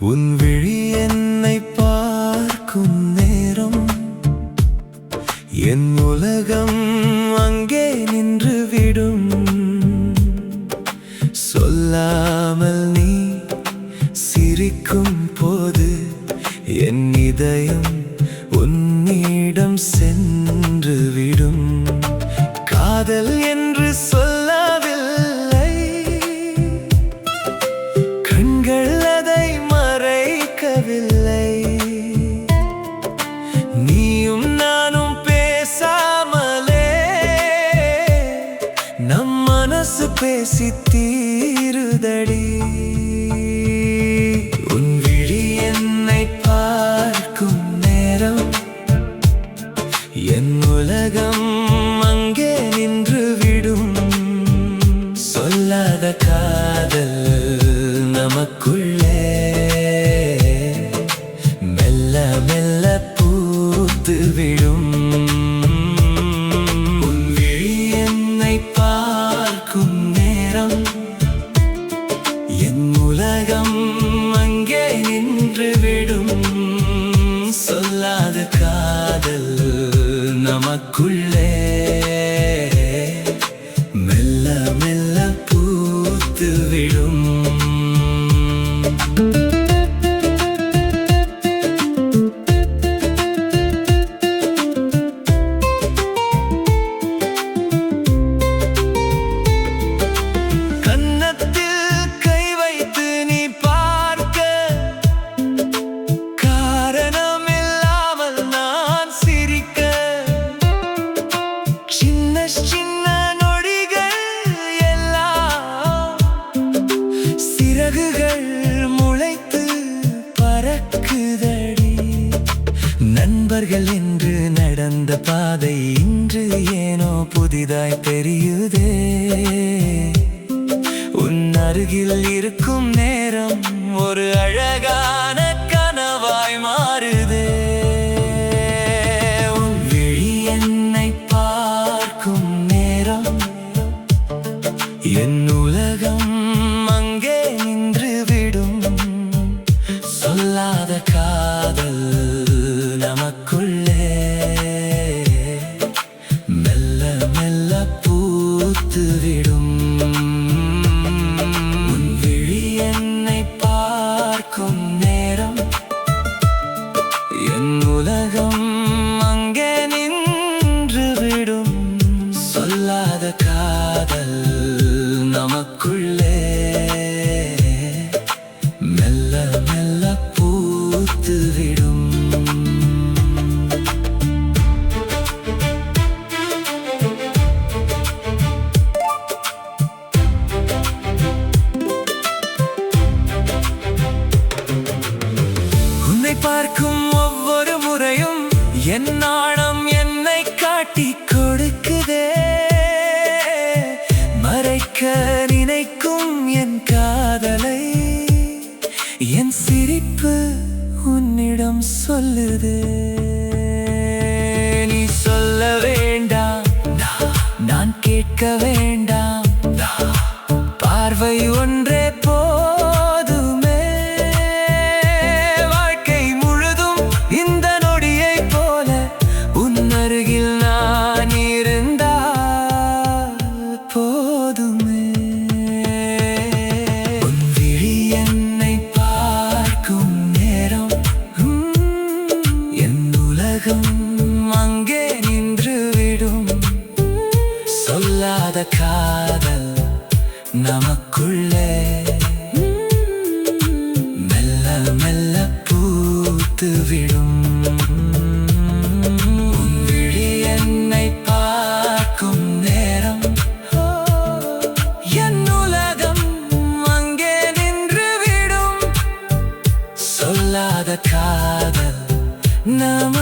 உன் விழி என்னை பார்க்கும் நேரம் என் உலகம் அங்கே நின்று விடும். சொல்லாமல் நீ சிரிக்கும் போது என் இதயம் உன்னிடம் சென்று விடும். காதல் என்று சொல்லவில்லை, கண்கள் அதை மறைக்கவில்லை. நீயும் நானும் பேசாமலே நம் மனசு பேசி தீருதடி. உன் விழி என்னை பார்க்கும் நேரம் என் உலகம் அங்கே நின்று விடும். சொல்லாத காதல் நமக்குள்ளே மெல்ல மெல்ல பூத்து விடும். உன் விழி என்னை பார்க்கும் நேரம் என் உலகம் அங்கே நின்று விடும். சொல்லாத காதல் நமக்குள்ளே மெல்ல மெல்ல பூத்து விடும். கன்னத்தில் கை வைத்து நீ பார்க்க காரணம் இல்லாமல் நான் சிரிக்க. சின்ன சின்ன நொடிகள் எல்லாம் சிறகுகள் முளைத்து பறக்குதடி. நண்பர்கள் என்று நடந்த பாதை இன்று ஏனோ புதிதாய் தெரியுதே. உன் அருகில் இருக்கும் நேரம் ஒரு அழகான கனவாய் மாறுதே. உன் விழி என்னை பார்க்கும் நேரம் என் உலகம் அங்கே நின்று விடும். சொல்லாத காதல் நமக்குள்ளே மெல்ல மெல்ல பூத்து விடும். உன் விழி என்னை பார்க்கும் நேரம் என் உலகம் அங்கே நின்று விடும். சொல்லாத காதல் நமக்குள்ளே மெல்ல மெல்ல பூத்து விடும். உன்னை பார்க்கும் ஒவ்வொரு முறையும் என் நாணம் என்னை காட்டி கொடுக்குதே. மறைக்க நினைக்கும் என் காதலை என் சிரிப்பு உன்னிடம் சொல்லுதே. நீ சொல்ல வேண்டாம், நான் கேட்க வேண்டாம், பார்வை ஒன்றே போதுமே. வாழ்க்கை முழுதும் இந்த நொடியை போல உன் அருகில் நான் இருந்தால் போதுமே. உன் விழி என்னை பார்க்கும் நேரம் என் உலகம் அங்கே நின்று விடும். சொல்லாத காதல் நமக்குள்ளே மெல்ல மெல்ல பூத்து விடும். உன் விழி என்னை பார்க்கும் நேரம் என் உலகம் அங்கே நின்று விடும். சொல்லாத காதல் நமக்குள்ளே